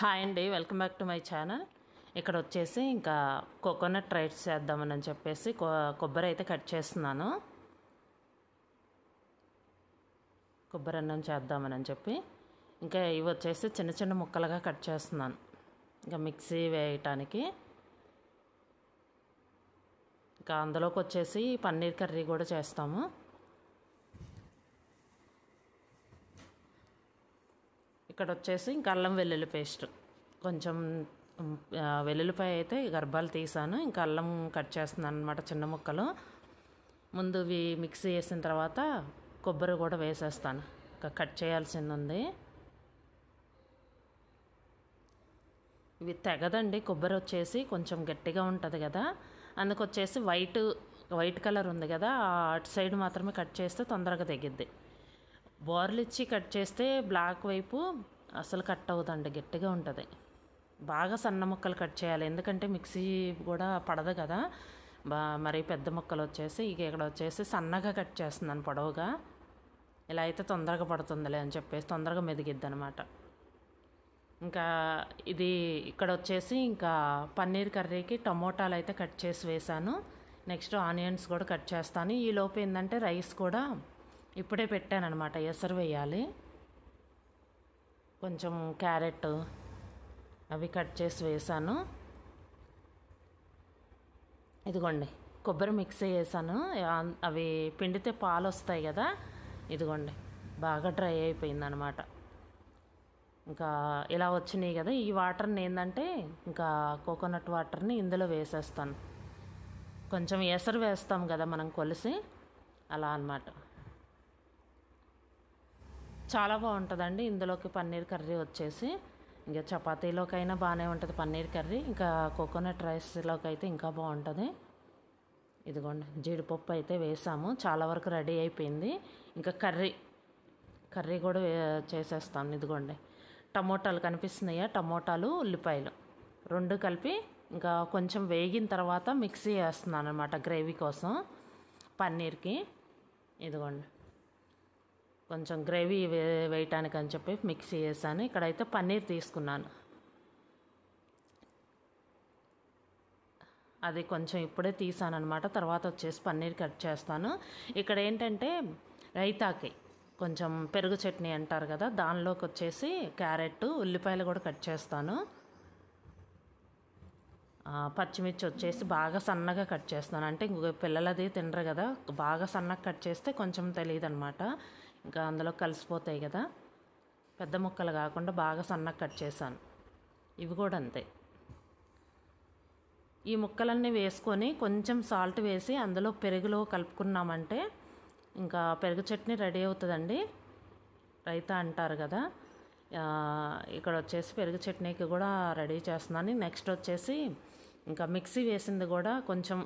Hi అండి, welcome back to my channel. ఇక్కడ వచ్చేసి ఇంకా కోకోనట్ రైస్ చేద్దామని చెప్పేసి కొబ్బరి అయితే కట్ చేస్తున్నాను. కొబ్బరి అన్నం చేద్దామని చెప్పి ఇంకా ఇవి వచ్చేసి చిన్న చిన్న ముక్కలుగా కట్ చేస్తున్నాను ఇంకా మిక్సీ వేయటానికి. ఇంకా అందులోకి వచ్చేసి పన్నీర్ కర్రీ కూడా చేస్తాము. ఇక్కడ వచ్చేసి ఇంకా అల్లం వెల్లుల్లి పేస్ట్, కొంచెం వెల్లుల్లిపాయ అయితే గర్భాలు తీసాను, ఇంకా అల్లం కట్ చేస్తున్నాను అనమాట చిన్న ముక్కలు. ముందు ఇవి మిక్సీ వేసిన తర్వాత కొబ్బరి కూడా వేసేస్తాను, ఇంకా కట్ చేయాల్సింది ఉంది. ఇవి తెగదండి, కొబ్బరి వచ్చేసి కొంచెం గట్టిగా ఉంటుంది కదా, అందుకొచ్చేసి వైట్ కలర్ ఉంది కదా, అటు సైడ్ మాత్రమే కట్ చేస్తే తొందరగా తెగిద్ది. బోర్లు ఇచ్చి కట్ చేస్తే బ్లాక్ వైపు అసలు కట్ అవుతుందండి, గట్టిగా ఉంటుంది. బాగా సన్న ముక్కలు కట్ చేయాలి, ఎందుకంటే మిక్సీ కూడా పడదు కదా. మరి పెద్ద ముక్కలు వచ్చేసి ఇక్కడ వచ్చేసి సన్నగా కట్ చేస్తున్నాను పొడవుగా. ఇలా అయితే తొందరగా పడుతుందిలే అని చెప్పేసి తొందరగా మెదిగిద్ది అనమాట. ఇంకా ఇది ఇక్కడ వచ్చేసి ఇంకా పన్నీర్ కర్రీకి టమోటాలు అయితే కట్ చేసి వేసాను. నెక్స్ట్ ఆనియన్స్ కూడా కట్ చేస్తాను. ఈ లోపు ఏంటంటే రైస్ కూడా ఇప్పుడే పెట్టాను అనమాట, ఎసరు వేయాలి. కొంచెం క్యారెట్ అవి కట్ చేసి వేసాను. ఇదిగోండి కొబ్బరి మిక్సీ వేసాను, అవి పిండితే పాలు వస్తాయి కదా, ఇదిగోండి బాగా డ్రై అయిపోయింది అనమాట. ఇంకా ఇలా వచ్చినాయి కదా, ఈ వాటర్ని ఏంటంటే ఇంకా కోకోనట్ వాటర్ని ఇందులో వేసేస్తాను. కొంచెం ఎసరు వేస్తాం కదా మనం కొలిసి, అలా అన్నమాట. చాలా బాగుంటుందండి ఇందులోకి పన్నీర్ కర్రీ వచ్చేసి. ఇంకా చపాతీలోకైనా బాగానే ఉంటుంది పన్నీర్ కర్రీ, ఇంకా కోకోనట్ రైస్లోకి అయితే ఇంకా బాగుంటుంది. ఇదిగోండి జీడిపప్పు అయితే వేసాము, చాలా వరకు రెడీ అయిపోయింది. ఇంకా కర్రీ కూడా చేసేస్తాను. ఇదిగోండి టమోటాలు కనిపిస్తున్నాయా, టమోటాలు ఉల్లిపాయలు రెండు కలిపి ఇంకా కొంచెం వేగిన తర్వాత మిక్సీ వేస్తున్నాను అనమాట గ్రేవీ కోసం పన్నీర్కి. ఇదిగోండి కొంచెం గ్రేవీ వేయటానికి అని చెప్పి మిక్సీ వేసాను. ఇక్కడైతే పన్నీర్ తీసుకున్నాను, అది కొంచెం ఇప్పుడే తీసాను అనమాట. తర్వాత వచ్చేసి పన్నీర్ కట్ చేస్తాను. ఇక్కడ ఏంటంటే రైతాకి కొంచెం పెరుగు చట్నీ అంటారు కదా, దానిలోకి వచ్చేసి క్యారెట్ ఉల్లిపాయలు కూడా కట్ చేస్తాను. పచ్చిమిర్చి వచ్చేసి బాగా సన్నగా కట్ చేస్తాను, అంటే ఇంకొక పిల్లలది తినరు కదా, బాగా సన్నగా కట్ చేస్తే కొంచెం తెలియదు అనమాట, ఇంకా అందులో కలిసిపోతాయి కదా. పెద్ద ముక్కలు కాకుండా బాగా సన్నగా కట్ చేశాను. ఇవి కూడా అంతే. ఈ ముక్కలన్నీ వేసుకొని కొంచెం సాల్ట్ వేసి అందులో పెరుగులో కలుపుకున్నామంటే ఇంకా పెరుగు చట్నీ రెడీ అవుతుందండి. రైతా అంటారు కదా, ఇక్కడ వచ్చేసి పెరుగు చట్నీకి కూడా రెడీ చేస్తున్నాను. నెక్స్ట్ వచ్చేసి ఇంకా మిక్సీ వేసింది కూడా కొంచెం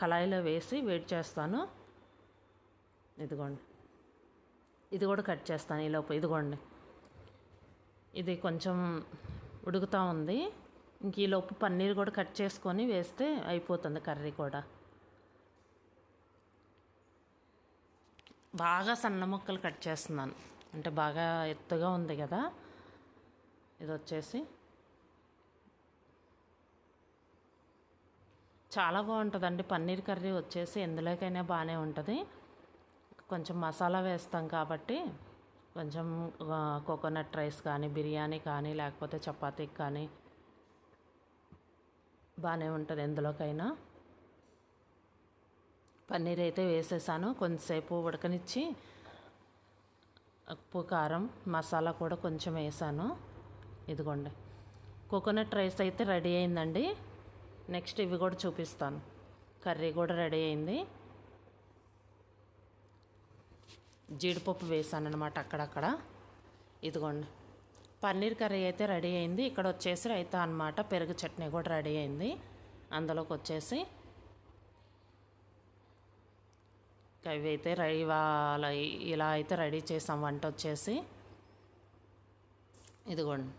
కళాయిలో వేసి వేడి చేస్తాను. ఇదిగోండి ఇది కూడా కట్ చేస్తాను ఈలోపు. ఇదిగోండి ఇది కొంచెం ఉడుకుతూ ఉంది, ఇంక ఈలోపు పన్నీర్ కూడా కట్ చేసుకొని వేస్తే అయిపోతుంది కర్రీ కూడా. బాగా సన్న ముక్కలు కట్ చేస్తున్నాను, అంటే బాగా ఎత్తుగా ఉంది కదా. ఇది వచ్చేసి చాలా బాగుంటుందండి పన్నీర్ కర్రీ వచ్చేసి, ఎందులోకైనా బాగానే ఉంటుంది. కొంచెం మసాలా వేస్తాం కాబట్టి కొంచెం కోకోనట్ రైస్ కానీ బిర్యానీ కానీ లేకపోతే చపాతీకి కానీ బాగానే ఉంటుంది ఎందులోకైనా. పన్నీర్ అయితే వేసేసాను, కొంచెంసేపు ఉడకనిచ్చి ఉప్పు కారం మసాలా కూడా కొంచెం వేసాను. ఇదిగోండి కోకోనట్ రైస్ అయితే రెడీ అయిందండి. నెక్స్ట్ ఇవి కూడా చూపిస్తాను. కర్రీ కూడా రెడీ అయింది, జీడిపప్పు వేసాను అనమాట అక్కడక్కడ. ఇదిగోండి పన్నీర్ కర్రీ అయితే రెడీ అయింది. ఇక్కడ వచ్చేసి రైతా అనమాట, పెరుగు చట్నీ కూడా రెడీ అయింది. అందులోకి వచ్చేసి ఇవి అయితే ఇలా అయితే రెడీ చేసాం వంట వచ్చేసి. ఇదిగోండి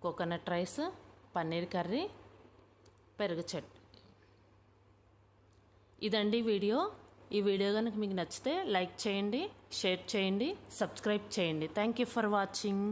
కోకోనట్ రైస్, పన్నీర్ కర్రీ, పెరుగు చట్నీ. ఇదండి వీడియో. ఈ వీడియో కనుక మీకు నచ్చితే లైక్ చేయండి, షేర్ చేయండి, సబ్స్క్రైబ్ చేయండి. Thank you for watching.